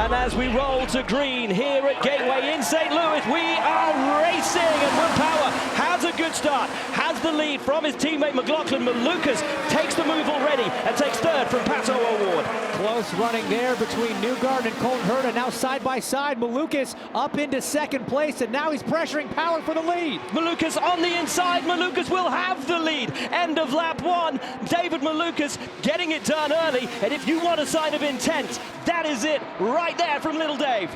And as we roll to green here at Gateway in St. Louis, we are racing, and Will Power has a good start, has the lead from his teammate McLaughlin. Malucas takes the move already and takes third from Pato Award. Close running there between Newgarden and Colton Herta. Now side by side, Malucas up into second place, and now he's pressuring Power for the lead. Malucas on the inside. Malucas will have the lead. End of lap one. David Malucas getting it done early, and if you want a sign of intent, that is it right there from Little Dave.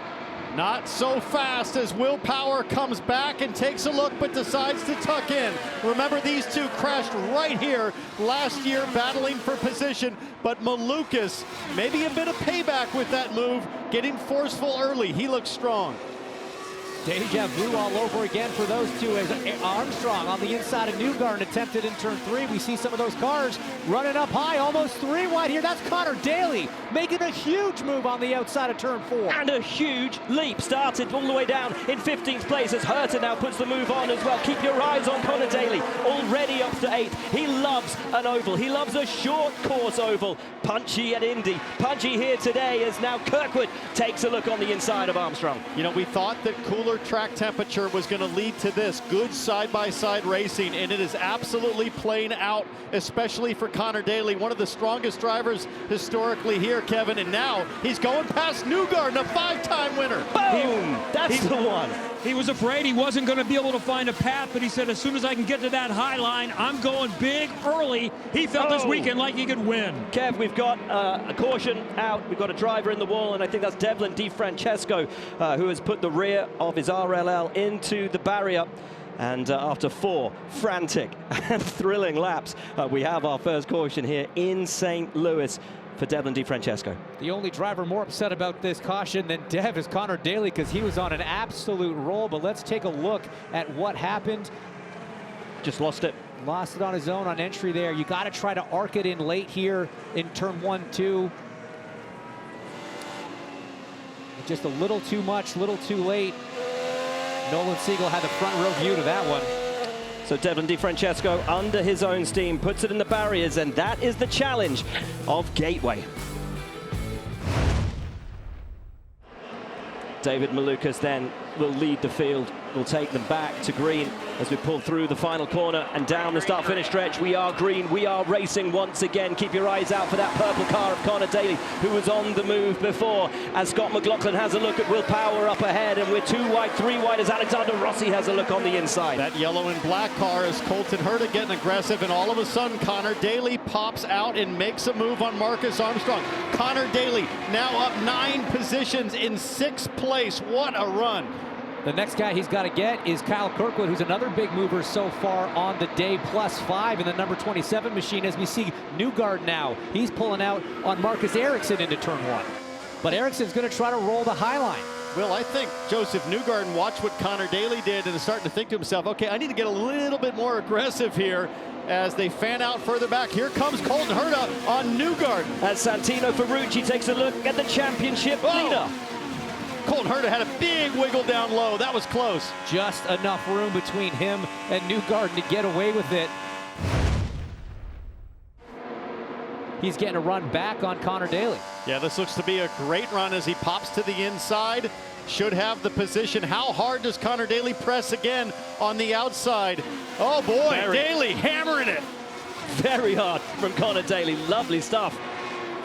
Not so fast as Will Power comes back and takes a look, but decides to tuck in. Remember, these two crashed right here last year, battling for position, but Malucas, maybe a bit of payback with that move, getting forceful early. He looks strong. Deja vu all over again for those two as Armstrong on the inside of Newgarden attempted in turn 3. We see some of those cars running up high, almost 3 wide here. That's Connor Daly making a huge move on the outside of turn 4. And a huge leap, started all the way down in 15th place as Herta now puts the move on as well. Keep your eyes on Connor Daly, already up to 8th. He loves an oval, he loves a short course oval. Punchy at Indy, punchy here today as now Kirkwood takes a look on the inside of Armstrong. You know, we thought that cooler track temperature was going to lead to this good side-by-side racing, and it is absolutely playing out, especially for Connor Daly, one of the strongest drivers historically here, Kevin, and now he's going past Newgarden, a 5-time winner. Boom! That's the one. He was afraid he wasn't going to be able to find a path, but he said, as soon as I can get to that high line, I'm going big early. He felt this weekend like he could win. Kev, we've got a caution out. We've got a driver in the wall, and I think that's Devlin DiFrancesco, who has put the rear of his RLL into the barrier. And after 4 frantic and thrilling laps, we have our first caution here in St. Louis for Devlin DiFrancesco. The only driver more upset about this caution than Dev is Connor Daly, because he was on an absolute roll. But let's take a look at what happened. Just lost it. Lost it on his own on entry there. You got to try to arc it in late here in turn 1, 2. Just a little too much, little too late. Nolan Siegel had the front row view to that one. So Devlin DiFrancesco under his own steam puts it in the barriers, and that is the challenge of Gateway. David Malucas then will lead the field. We'll take them back to green as we pull through the final corner and down the start-finish stretch. We are green, we are racing once again. Keep your eyes out for that purple car of Connor Daly, who was on the move before, as Scott McLaughlin has a look at Will Power up ahead, and we're 2 wide, 3 wide as Alexander Rossi has a look on the inside. That yellow and black car is Colton Herta getting aggressive, and all of a sudden Connor Daly pops out and makes a move on Marcus Armstrong. Connor Daly now up 9 positions in 6th place. What a run. The next guy he's got to get is Kyle Kirkwood, who's another big mover so far on the day, +5 in the number 27 machine, as we see Newgarden now. He's pulling out on Marcus Ericsson into turn 1. But Ericsson's going to try to roll the high line. Well, I think Josef Newgarden watched what Connor Daly did and is starting to think to himself, okay, I need to get a little bit more aggressive here as they fan out further back. Here comes Colton Herta on Newgarden. As Santino Ferrucci takes a look at the championship leader. Colton Herta had a big wiggle down low. That was close. Just enough room between him and Newgarden to get away with it. He's getting a run back on Connor Daly. Yeah, this looks to be a great run as he pops to the inside. Should have the position. How hard does Connor Daly press again on the outside? Oh boy, Daly hammering it. Very hard from Connor Daly. Lovely stuff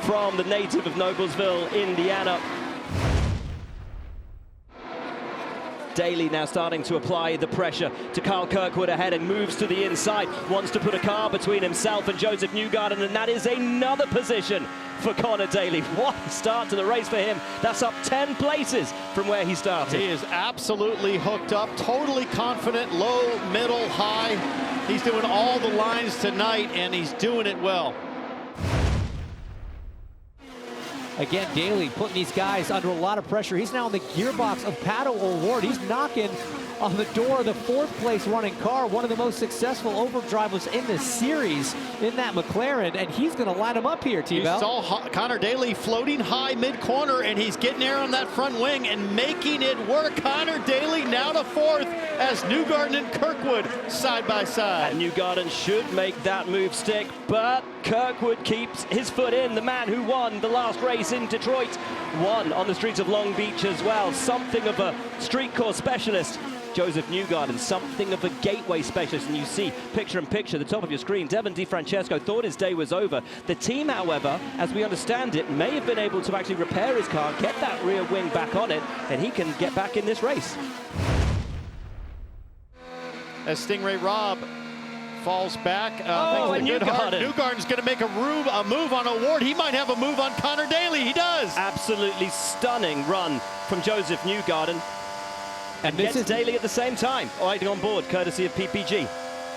from the native of Noblesville, Indiana. Daly now starting to apply the pressure to Kyle Kirkwood ahead and moves to the inside, wants to put a car between himself and Josef Newgarden, and that is another position for Connor Daly. What a start to the race for him. That's up 10 places from where he started. He is absolutely hooked up, totally confident, low, middle, high. He's doing all the lines tonight, and he's doing it well. Again, Daly putting these guys under a lot of pressure. He's now in the gearbox of Pato Award. He's knocking on the door of the 4th place running car, one of the most successful overdrivers in the series in that McLaren, and he's going to line him up here, T-Bell. You saw Connor Daly floating high mid-corner, and he's getting air on that front wing and making it work. Connor Daly now to 4th as Newgarden and Kirkwood side by side. And Newgarden should make that move stick, but Kirkwood keeps his foot in. The man who won the last race in Detroit won on the streets of Long Beach as well. Something of a street course specialist, Josef Newgarden, something of a gateway specialist. And you see picture-in-picture, the top of your screen, Devon DiFrancesco thought his day was over. The team, however, as we understand it, may have been able to actually repair his car, get that rear wing back on it, and he can get back in this race. As Stingray Robb falls back. And Newgarden's going to make a move on Award. He might have a move on Connor Daly. He does. Absolutely stunning run from Josef Newgarden. And this is Daly at the same time, riding on board, courtesy of PPG.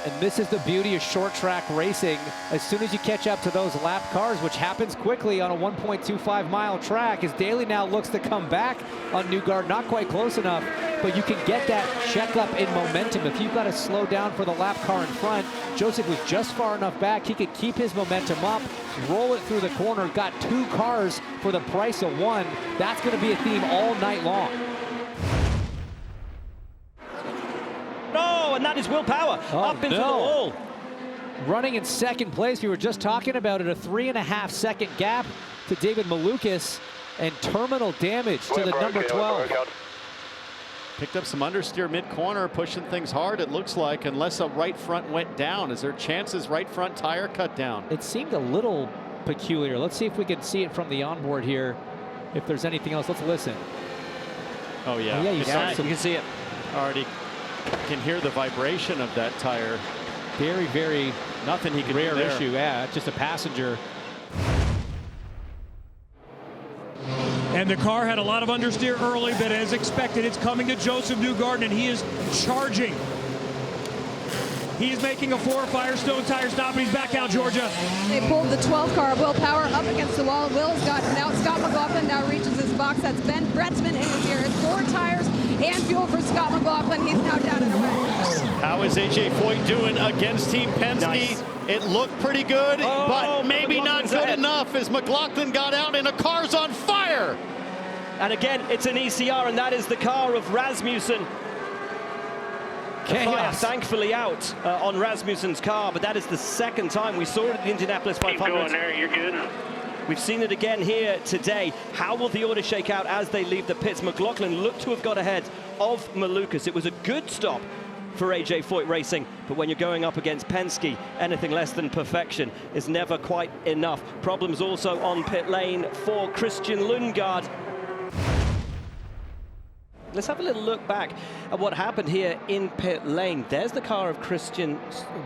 And this is the beauty of short track racing. As soon as you catch up to those lap cars, which happens quickly on a 1.25 mile track, as Daly now looks to come back on Newgarden, not quite close enough, but you can get that checkup in momentum. If you've got to slow down for the lap car in front, Josef was just far enough back. He could keep his momentum up, roll it through the corner, got 2 cars for the price of 1. That's going to be a theme all night long. No, and that is Will Power up into the wall. Running in 2nd place, we were just talking about it, a 3.5-second gap to David Malucas, and terminal damage to the number 12. Picked up some understeer mid-corner, pushing things hard, it looks like, unless a right front went down. Is there chances right front tire cut down? It seemed a little peculiar. Let's see if we can see it from the onboard here, if there's anything else. Let's listen. Oh, yeah. Oh, yeah, you can see it. Already can hear the vibration of that tire. Very, very nothing he can rare do there. issue. Yeah, just a passenger. And the car had a lot of understeer early, but as expected, it's coming to Josef Newgarden, and he is charging. He is making a 4 Firestone tire stop, and he's back out, Georgia. They pulled the 12 car of Will Power up against the wall. Will's got now Scott McLaughlin now reaches his box. That's Ben Bretzman in his ear. It's 4 tires and fuel for Scott McLaughlin. He's now down and away. How is AJ Foyt doing against Team Penske? Nice. It looked pretty good, but maybe not good enough as McLaughlin got out and a car's on fire. And again, it's an ECR, and that is the car of Rasmussen. Fire, thankfully out on Rasmussen's car, but that is the 2nd time. We saw it at the Indianapolis 500. Keep going there, you're good. We've seen it again here today. How will the order shake out as they leave the pits? McLaughlin looked to have got ahead of Malucas. It was a good stop for AJ Foyt Racing, but when you're going up against Penske, anything less than perfection is never quite enough. Problems also on pit lane for Christian Lundgaard. Let's have a little look back at what happened here in pit lane. There's the car of Christian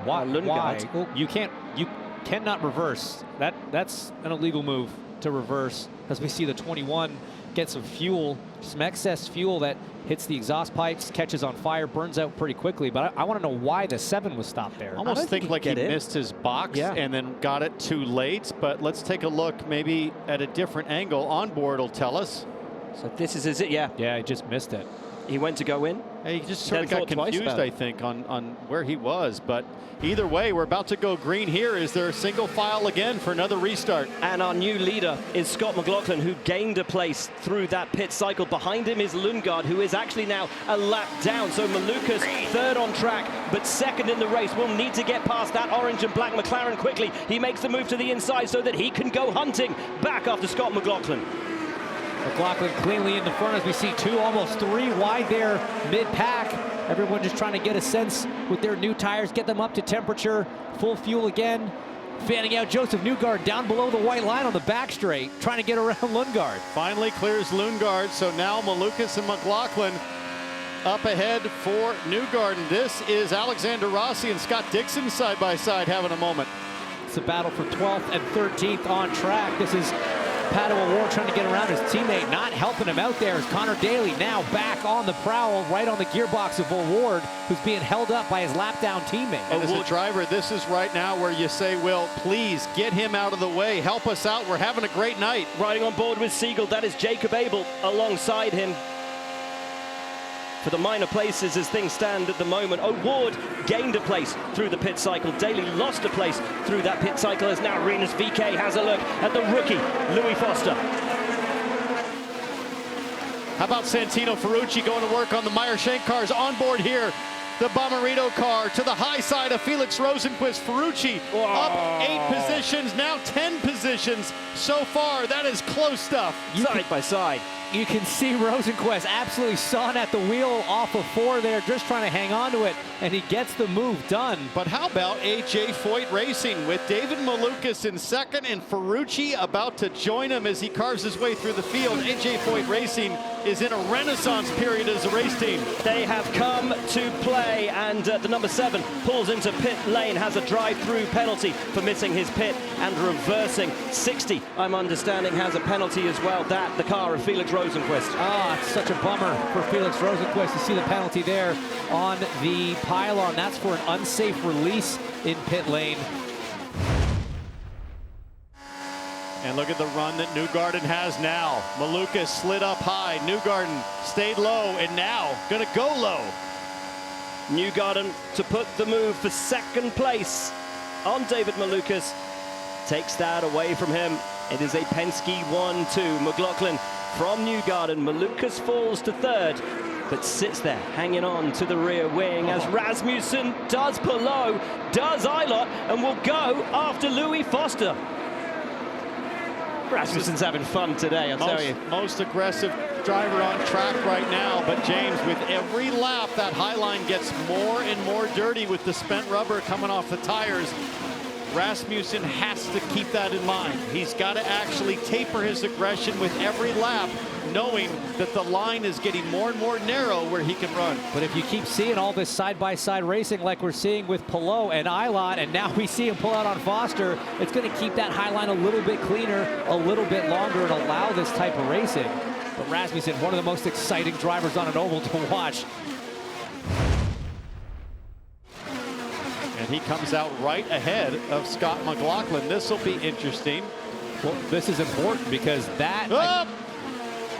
Lundgaard. Well, you cannot reverse. That's an illegal move to reverse, as we see the 21 get some fuel, some excess fuel that hits the exhaust pipes, catches on fire, burns out pretty quickly. But I want to know why the 7 was stopped there. Almost think like he missed his box and then got it too late. But let's take a look maybe at a different angle. Onboard will tell us. So this is it, yeah. Yeah, he just missed it. He went to go in. He just sort of got confused, I think, on where he was. But either way, we're about to go green here. Is there a single file again for another restart? And our new leader is Scott McLaughlin, who gained a place through that pit cycle. Behind him is Lundgaard, who is actually now a lap down. So Malucas 3rd on track, but 2nd in the race. Will need to get past that orange and black McLaren quickly. He makes the move to the inside so that he can go hunting back after Scott McLaughlin. McLaughlin cleanly in the front as we see 2, almost 3 wide there mid-pack. Everyone just trying to get a sense with their new tires, get them up to temperature, full fuel again. Fanning out Josef Newgarden down below the white line on the back straight, trying to get around Lundgaard. Finally clears Lundgaard, so now Malucas and McLaughlin up ahead for Newgarden. This is Alexander Rossi and Scott Dixon side by side having a moment. It's a battle for 12th and 13th on track. This is Pato Award trying to get around his teammate, not helping him out there as Connor Daly now back on the prowl, right on the gearbox of Award, who's being held up by his lap-down teammate. And as a driver, this is right now where you say, Will, please get him out of the way. Help us out. We're having a great night. Riding on board with Siegel, that is Jacob Abel alongside him. for the minor places as things stand at the moment. Award gained a place through the pit cycle. Daly lost a place through that pit cycle as now Rinus VK has a look at the rookie, Louis Foster. How about Santino Ferrucci going to work on the Meyer-Shank cars on board here? The Bommarito car to the high side of Felix Rosenqvist. Ferrucci up 8 positions, now 10 positions so far. That is close stuff. Side by side. You can see Rosenqvist absolutely sawing at the wheel off of 4 there, just trying to hang on to it, and he gets the move done. But how about AJ Foyt Racing with David Malucas in second and Ferrucci about to join him as he carves his way through the field. AJ Foyt Racing is in a renaissance period as a race team. They have come to play, and the number 7 pulls into pit lane, has a drive-through penalty for missing his pit and reversing. 60, I'm understanding, has a penalty as well. That, the car of Felix Rosenqvist. It's such a bummer for Felix Rosenqvist to see the penalty there on the pylon. That's for an unsafe release in pit lane. And look at the run that Newgarden has now. Malucas slid up high. Newgarden stayed low and now gonna go low. Newgarden to put the move for second place on David Malucas. Takes that away from him. It is a Penske 1-2. McLaughlin from Newgarden. Malucas falls to third, but sits there hanging on to the rear wing as Rasmussen does Palou, does Eilert, and will go after Louis Foster. Rasmussen's having fun today, I'll tell you. Most aggressive driver on track right now, but James, with every lap, that high line gets more and more dirty with the spent rubber coming off the tires. Rasmussen has to keep that in mind. He's got to actually taper his aggression with every lap, knowing that the line is getting more and more narrow where he can run. But if you keep seeing all this side-by-side racing like we're seeing with Palou and Eilert, and now we see him pull out on Foster, it's going to keep that high line a little bit cleaner, a little bit longer, and allow this type of racing. But Rasmussen, one of the most exciting drivers on an oval to watch. And he comes out right ahead of Scott McLaughlin. This will be interesting. Well, this is important because that...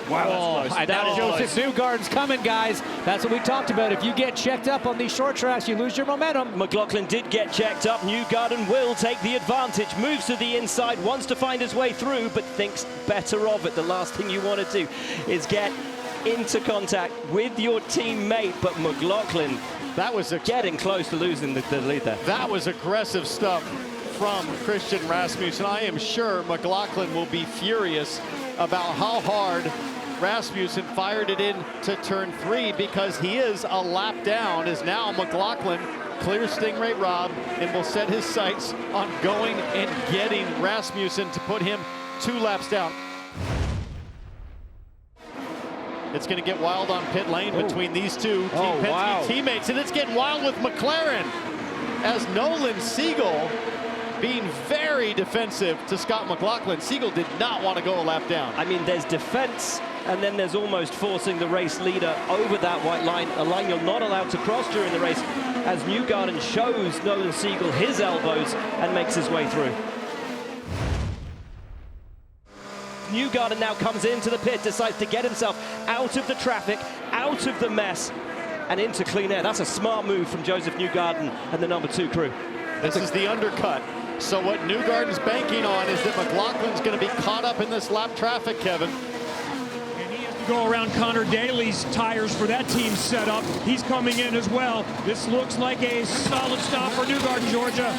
Wow, that's close. That is Josef Newgarden's coming, guys. That's what we talked about. If you get checked up on these short tracks, you lose your momentum. McLaughlin did get checked up. Newgarden will take the advantage. Moves to the inside, wants to find his way through, but thinks better of it. The last thing you want to do is get into contact with your teammate, but McLaughlin... that was getting close to losing the lead there. That was aggressive stuff from Christian Rasmussen. I am sure McLaughlin will be furious about how hard Rasmussen fired it in to turn 3, because he is a lap down, as now McLaughlin clears Stingray Robb and will set his sights on going and getting Rasmussen to put him 2 laps down. It's going to get wild on pit lane between these two Penske teammates, and it's getting wild with McLaren as Nolan Siegel being very defensive to Scott McLaughlin. Siegel did not want to go a lap down. I mean, there's defense, and then there's almost forcing the race leader over that white line, a line you're not allowed to cross during the race, as Newgarden shows Nolan Siegel his elbows and makes his way through. Newgarden now comes into the pit, decides to get himself out of the traffic, out of the mess, and into clean air. That's a smart move from Josef Newgarden and the number 2 crew. This is the undercut. So what Newgarden's banking on is that McLaughlin's going to be caught up in this lap traffic, Kevin. And he has to go around Connor Daly's tires for that team setup. He's coming in as well. This looks like a solid stop for Newgarden, Georgia.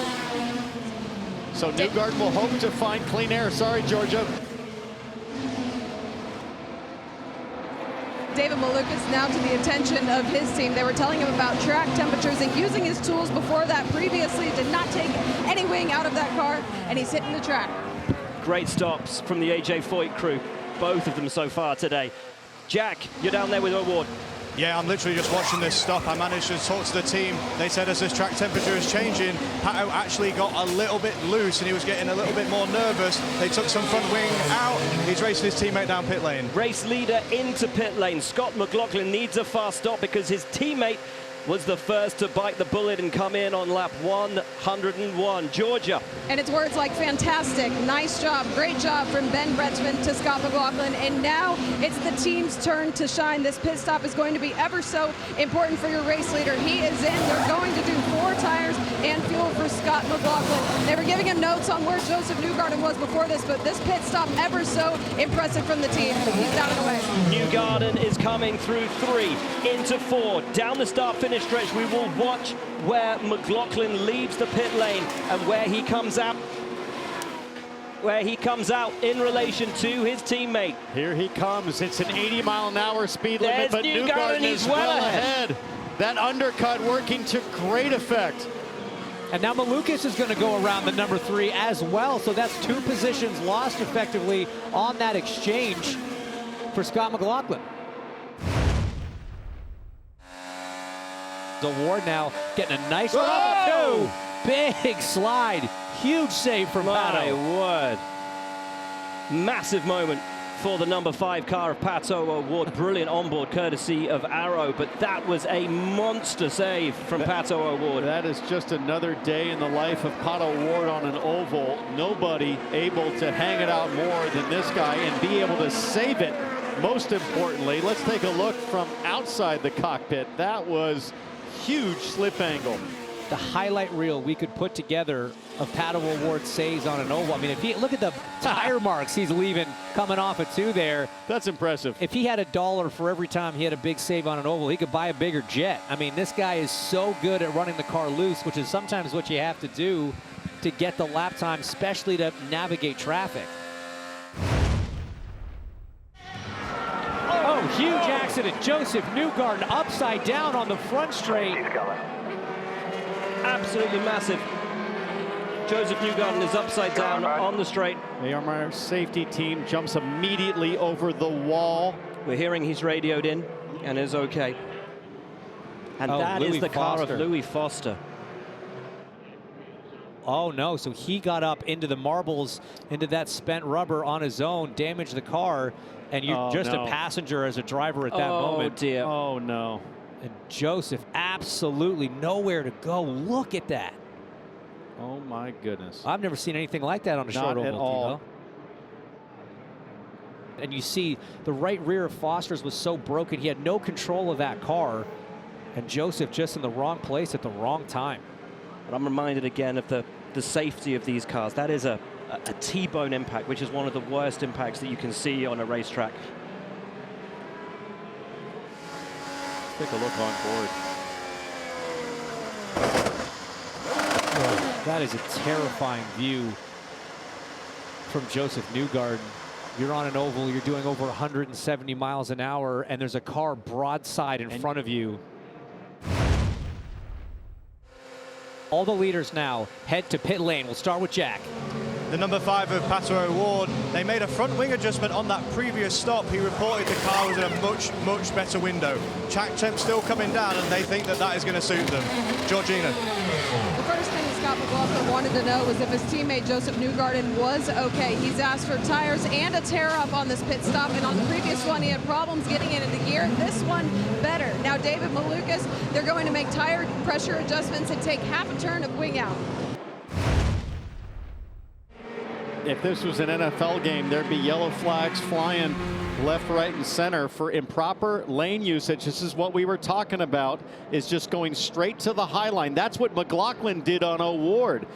So Newgarden will hope to find clean air. Sorry, Georgia. David Malucas now to the attention of his team. They were telling him about track temperatures and using his tools before that previously. Did not take any wing out of that car, and he's hitting the track. Great stops from the AJ Foyt crew, both of them so far today. Jack, you're down there with Award. Yeah, I'm literally just watching this stop. I managed to talk to the team. They said as this track temperature is changing, Pato actually got a little bit loose and he was getting a little bit more nervous. They took some front wing out. He's racing his teammate down pit lane. Race leader into pit lane. Scott McLaughlin needs a fast stop because his teammate was the first to bite the bullet and come in on lap 101. Georgia. And it's words like fantastic, nice job, great job from Ben Bretsman to Scott McLaughlin. And now it's the team's turn to shine. This pit stop is going to be ever so important for your race leader. He is in. They're going to do 4 tires and fuel for Scott McLaughlin. They were giving him notes on where Josef Newgarden was before this, but this pit stop ever so impressive from the team. He's down and away. Newgarden is coming through 3 into 4. Down the start finish stretch, we will watch where McLaughlin leaves the pit lane and where he comes out in relation to his teammate. Here he comes. It's an 80-mile-an-hour speed limit, There's but Newgarden is well ahead. That undercut working to great effect. And now Malucas is going to go around the number 3 as well. So that's 2 positions lost effectively on that exchange for Scott McLaughlin. Award now getting a nice one off the 2. Big slide. Huge save from My Pato. word. Massive moment for the number 5 car of Pato O'Ward. Brilliant onboard courtesy of Arrow, but that was a monster save from Pato O'Ward. That is just another day in the life of Pato O'Ward on an oval. Nobody able to hang it out more than this guy and be able to save it. Most importantly, let's take a look from outside the cockpit. That was huge slip angle. The highlight reel we could put together of Pato O'Ward saves on an oval. I mean, if he look at the tire marks he's leaving coming off at 2 there. That's impressive. If he had $1 for every time he had a big save on an oval, he could buy a bigger jet. I mean, this guy is so good at running the car loose, which is sometimes what you have to do to get the lap time, especially to navigate traffic. Oh, huge accident. Josef Newgarden upside down on the front straight. Absolutely massive. Josef Newgarden is upside down on the straight. The Armor safety team jumps immediately over the wall. We're hearing he's radioed in and is okay. And that is the car of Louis Foster. Oh no, so he got up into the marbles, into that spent rubber on his own, damaged the car, and you're a passenger as a driver at that moment. Oh dear. Oh no. And Josef absolutely nowhere to go. Look at that. Oh my goodness. I've never seen anything like that on a short oval. Not at all. And you see the right rear of Foster's was so broken, he had no control of that car, and Josef just in the wrong place at the wrong time. But I'm reminded again of the safety of these cars. That is a T-bone impact, which is one of the worst impacts that you can see on a racetrack. Take a look on board. That is a terrifying view from Josef Newgarden. You're on an oval, you're doing over 170 miles an hour, and there's a car broadside in front of you. All the leaders now head to pit lane. We'll start with Jack. The number 5 of Pato O'Ward, they made a front wing adjustment on that previous stop. He reported the car was in a much better window. Track temp still coming down, and they think that that is going to suit them. Georgina. The first thing Scott McLaughlin wanted to know was if his teammate Josef Newgarden was okay. He's asked for tires and a tear-up on this pit stop, and on the previous one he had problems getting it into gear. This one better. Now David Malucas, they're going to make tire pressure adjustments and take half a turn of wing out. If this was an NFL game, there'd be yellow flags flying left, right, and center for improper lane usage. This is what we were talking about, is just going straight to the high line. That's what McLaughlin did on O'Ward.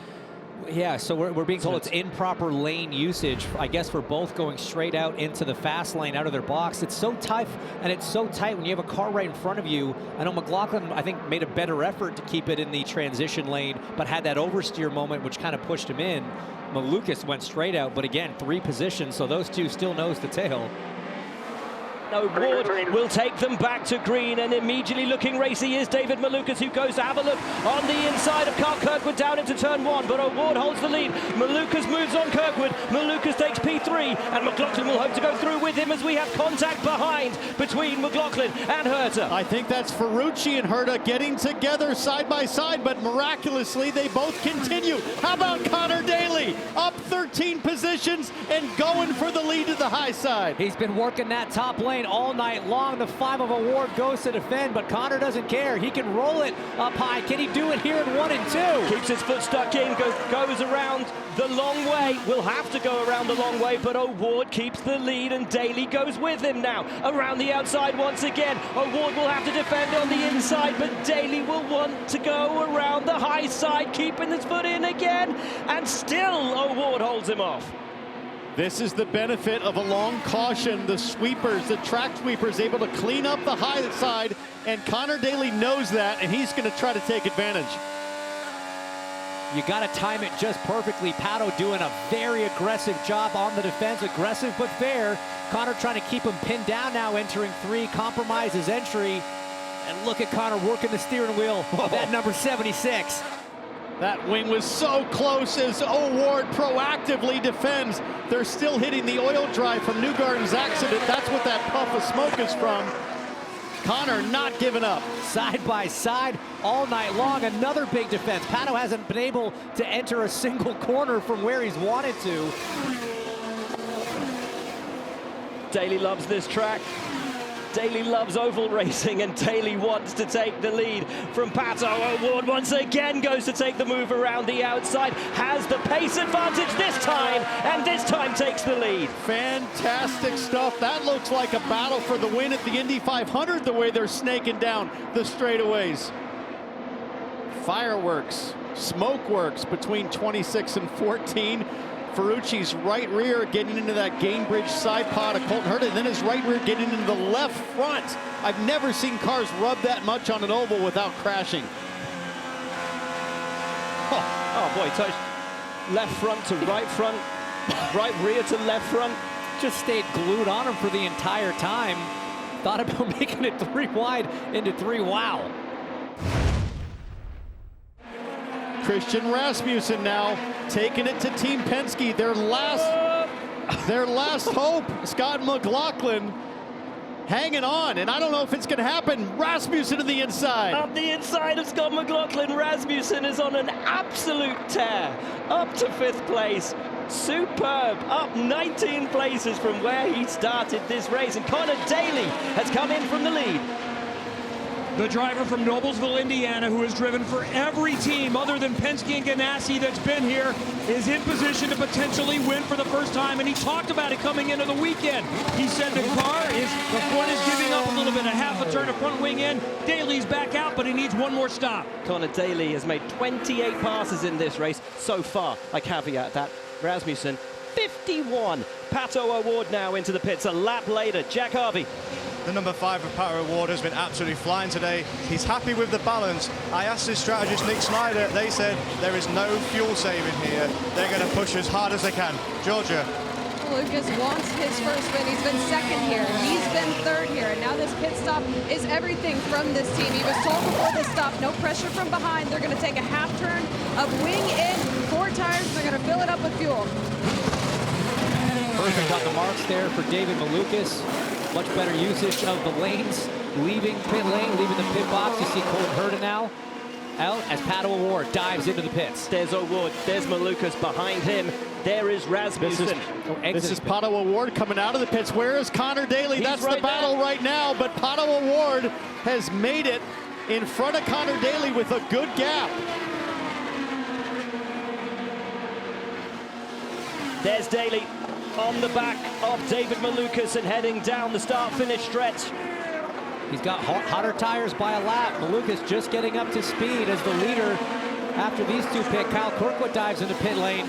Yeah, so we're being told it's improper lane usage, I guess, for both going straight out into the fast lane out of their box. It's so tough, and it's so tight when you have a car right in front of you. I know McLaughlin, I think, made a better effort to keep it in the transition lane, but had that oversteer moment, which kind of pushed him in. Malucas went straight out, but again, 3 positions, so those two still nose to tail. Award will take them back to green, and immediately looking racy is David Malucas, who goes to have a look on the inside of Carl Kirkwood down into turn 1, but Award holds the lead. Malucas moves on Kirkwood. Malucas takes P3, and McLaughlin will hope to go through with him as we have contact behind between McLaughlin and Herta. I think that's Ferrucci and Herta getting together side by side, but miraculously they both continue. How about Connor Daly? Up 13 14 positions and going for the lead to the high side. He's been working that top lane all night long. The 5 of Award goes to defend, but Connor doesn't care. He can roll it up high. Can he do it here in 1 and 2? Keeps his foot stuck in, goes around the long way. Will have to go around the long way, but Award keeps the lead and Daly goes with him now. Around the outside once again. Award will have to defend on the inside, but Daly will want to go around the high side, keeping his foot in again, and still Award holds him off. This is the benefit of a long caution. The sweepers, the track sweepers, able to clean up the high side, and Connor Daly knows that, and he's going to try to take advantage. You got to time it just perfectly. Pato doing a very aggressive job on the defense. Aggressive but fair. Connor trying to keep him pinned down now, entering 3, compromise his entry. And look at Connor working the steering wheel of that number 76. That wing was so close as Award proactively defends. They're still hitting the oil drive from Newgarden's accident. That's what that puff of smoke is from. Connor not giving up. Side by side all night long. Another big defense. Pato hasn't been able to enter a single corner from where he's wanted to. Daly loves this track. Daly loves oval racing, and Daly wants to take the lead from Pato. Award once again goes to take the move around the outside, has the pace advantage this time, and this time takes the lead. Fantastic stuff. That looks like a battle for the win at the Indy 500, the way they're snaking down the straightaways. Fireworks, smoke works between 26 and 14. Ferrucci's right rear getting into that Gainbridge side pod of Colton Herta, and then his right rear getting into the left front. I've never seen cars rub that much on an oval without crashing. Oh boy, touch left front to right rear to left front. Just stayed glued on him for the entire time. Thought about making it 3 wide into 3. Wow. Christian Rasmussen now taking it to Team Penske, their last hope. Scott McLaughlin hanging on, and I don't know if it's going to happen. Rasmussen to the inside. Up the inside of Scott McLaughlin, Rasmussen is on an absolute tear. Up to 5th place. Superb, up 19 places from where he started this race, and Connor Daly has come in from the lead. The driver from Noblesville, Indiana, who has driven for every team other than Penske and Ganassi that's been here, is in position to potentially win for the first time, and he talked about it coming into the weekend. He said the front is giving up a little bit, a half a turn, a front wing in. Daly's back out, but he needs one more stop. Connor Daly has made 28 passes in this race so far. I caveat that. Rasmussen, 51. Pato Award now into the pits a lap later. Jack Harvey. The number 5 of Pato Award has been absolutely flying today. He's happy with the balance. I asked his strategist, Nick Snyder. They said there is no fuel saving here. They're going to push as hard as they can. Georgia. Lucas wants his first win. He's been 2nd here. He's been 3rd here. And now this pit stop is everything from this team. He was told before this stop, no pressure from behind. They're going to take a half turn of wing in, 4 tires. They're going to fill it up with fuel. Perfect on the marks there for David Malucas. Much better usage of the lanes. Leaving pit lane, leaving the pit box. You see Colton Herta now out as Pato Award dives into the pits. There's Award, there's Malucas behind him. There is Rasmussen. This is Pato Award coming out of the pits. Where is Connor Daly? That's right, the battle right now, but Pato Award has made it in front of Connor Daly with a good gap. There's Daly on the back of David Malucas and heading down the start-finish stretch. He's got hotter tires by a lap. Malucas just getting up to speed as the leader after these 2 pit. Kyle Kirkwood dives into pit lane.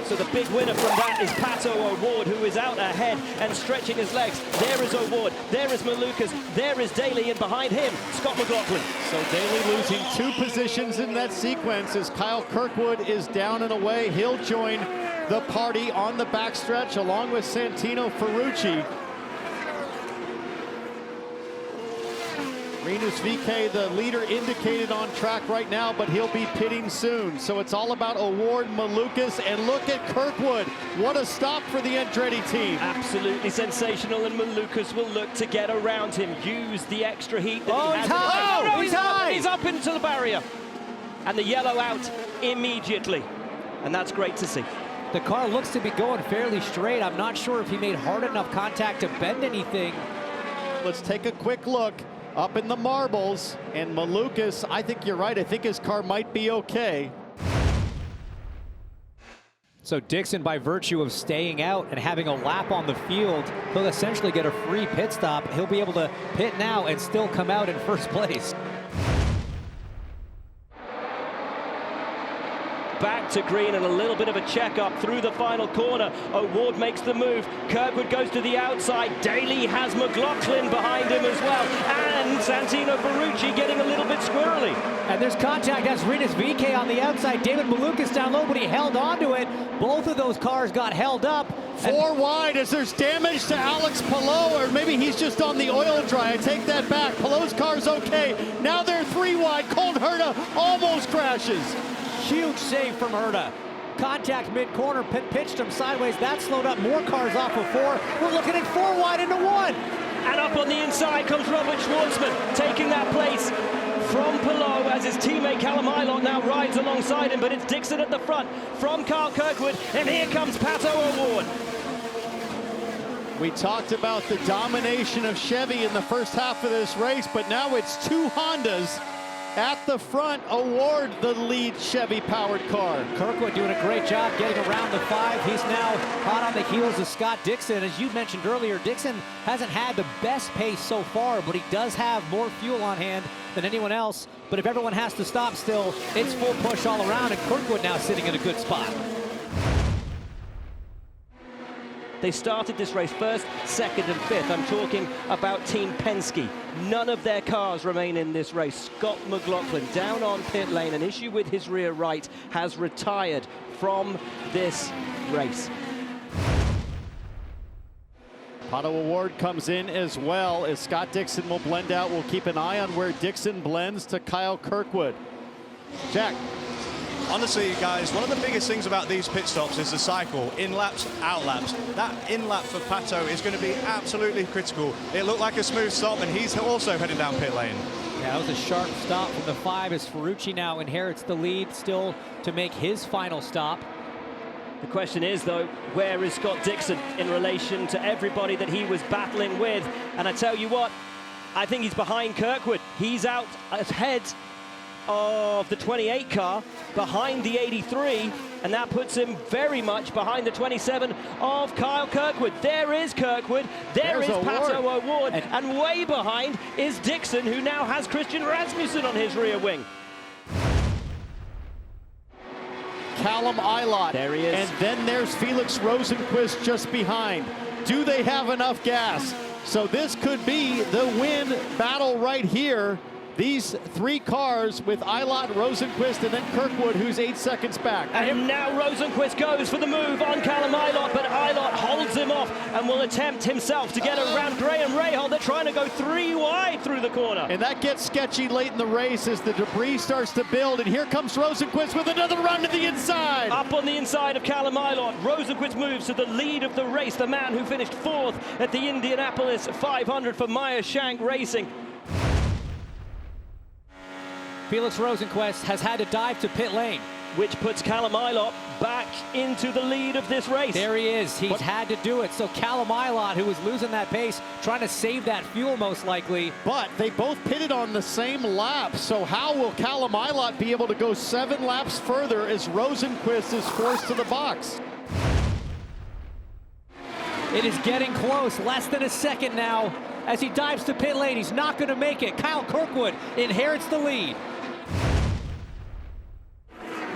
So the big winner from that is Pato Award, who is out ahead and stretching his legs. There is Award, there is Malucas, there is Daly, and behind him, Scott McLaughlin. So Daly losing 2 positions in that sequence as Kyle Kirkwood is down and away. He'll join the party on the backstretch along with Santino Ferrucci. Rinus VK, the leader, indicated on track right now, but he'll be pitting soon. So it's all about Award, Malucas, and look at Kirkwood. What a stop for the Andretti team. Absolutely sensational, and Malucas will look to get around him, use the extra heat that he has. He's high! Oh, no, He's high! He's up into the barrier. And the yellow out immediately. And that's great to see. The car looks to be going fairly straight. I'm not sure if he made hard enough contact to bend anything. Let's take a quick look up in the marbles. And Malucas, I think you're right. I think his car might be okay. So Dixon, by virtue of staying out and having a lap on the field, he'll essentially get a free pit stop. He'll be able to pit now and still come out in first place. Back to green and a little bit of a checkup through the final corner. Award makes the move. Kirkwood goes to the outside. Daly has McLaughlin behind him as well. And Santino Ferrucci getting a little bit squirrely. And there's contact as Rinus VK on the outside. David Malucas down low, but he held on to it. Both of those cars got held up. Four wide as there's damage to Alex Palou, or maybe he's just on the oil dry. I take that back. Palou's car's okay. Now they're 3 wide. Colton Herta almost crashes. Huge save from Herta. Contact mid-corner, pitched him sideways. That slowed up more cars off of 4. We're looking at 4 wide into 1. And up on the inside comes Robert Schwartzman, taking that place from Palou as his teammate Callum Ilott now rides alongside him, but it's Dixon at the front from Kyle Kirkwood, and here comes Pato O'Ward. We talked about the domination of Chevy in the first half of this race, but now it's 2 Hondas at the front. Award the lead Chevy-powered car. Kirkwood doing a great job getting around the 5. He's now hot on the heels of Scott Dixon. As you mentioned earlier, Dixon hasn't had the best pace so far, but he does have more fuel on hand than anyone else. But if everyone has to stop still, it's full push all around, and Kirkwood now sitting in a good spot. They started this race first, second and fifth. I'm talking about Team Penske. None of their cars remain in this race. Scott McLaughlin down on pit lane. An issue with his rear right, has retired from this race. Pato O'Ward comes in as well as Scott Dixon will blend out. We'll keep an eye on where Dixon blends to Kyle Kirkwood. Jack. Honestly, guys, one of the biggest things about these pit stops is the cycle, in laps, out laps. That in lap for Pato is going to be absolutely critical. It looked like a smooth stop, and he's also heading down pit lane. Yeah, that was a sharp stop from the 5 as Ferrucci now inherits the lead still to make his final stop. The question is, though, where is Scott Dixon in relation to everybody that he was battling with? And I tell you what, I think he's behind Kirkwood. He's out ahead of the 28 car, behind the 83, and that puts him very much behind the 27 of Kyle Kirkwood. There is Kirkwood, there's Pato O'Ward, and way behind is Dixon, who now has Christian Rasmussen on his rear wing. Callum Ilott. There he is. And then there's Felix Rosenqvist just behind. Do they have enough gas? So this could be the win battle right here. These 3 cars with Ilott, Rosenqvist, and then Kirkwood, who's 8 seconds back. And now Rosenqvist goes for the move on Callum Ilott, but Ilott holds him off and will attempt himself to get around Graham Rahal. They're trying to go 3 wide through the corner. And that gets sketchy late in the race as the debris starts to build. And here comes Rosenqvist with another run to the inside. Up on the inside of Callum Ilott, Rosenqvist moves to the lead of the race, the man who finished 4th at the Indianapolis 500 for Meyer Shank Racing. Felix Rosenqvist has had to dive to pit lane, which puts Callum Ilott back into the lead of this race. There he is. He's had to do it. So Callum Ilott, who was losing that pace, trying to save that fuel most likely. But they both pitted on the same lap. So how will Callum Ilott be able to go 7 laps further as Rosenqvist is forced to the box? It is getting close. Less than a second now as he dives to pit lane. He's not going to make it. Kyle Kirkwood inherits the lead.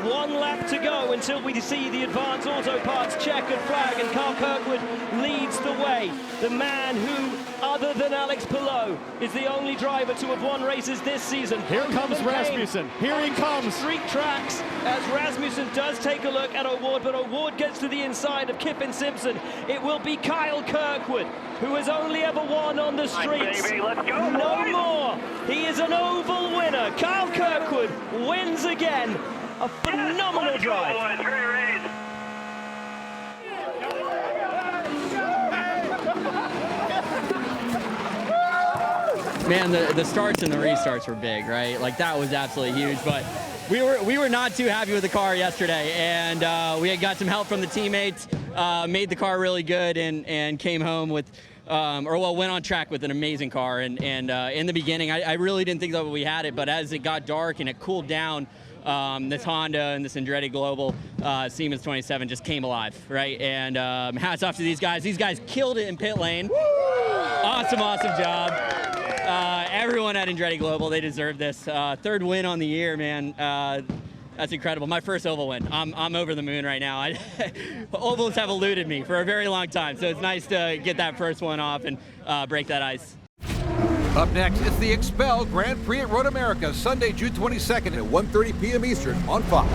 1 lap to go until we see the advanced auto parts checkered flag, and Kyle Kirkwood leads the way. The man who, other than Alex Palou, is the only driver to have won races this season. Here comes Rasmussen. Here he comes. Street tracks as Rasmussen does take a look at Award, but Award gets to the inside of Kiffin Simpson. It will be Kyle Kirkwood, who has only ever won on the streets. Baby, let's go, no boys. more. He is an oval winner. Kyle Kirkwood wins again. A phenomenal drive. Man, the starts and the restarts were big, right? Like, that was absolutely huge. But We were not too happy with the car yesterday, and we had got some help from the teammates, made the car really good, and came home with, went on track with an amazing car. And in the beginning, I really didn't think that we had it, but as it got dark and it cooled down, this Honda and this Andretti Global Siemens 27 just came alive, right? And hats off to these guys. These guys killed it in pit lane. Awesome job. Everyone at Andretti Global, they deserve this. Third win on the year, man. That's incredible. My first oval win. I'm over the moon right now. Ovals have eluded me for a very long time, so it's nice to get that first one off and break that ice. Up next, it's the Expel Grand Prix at Road America, Sunday, June 22nd at 1:30 p.m. Eastern on Fox.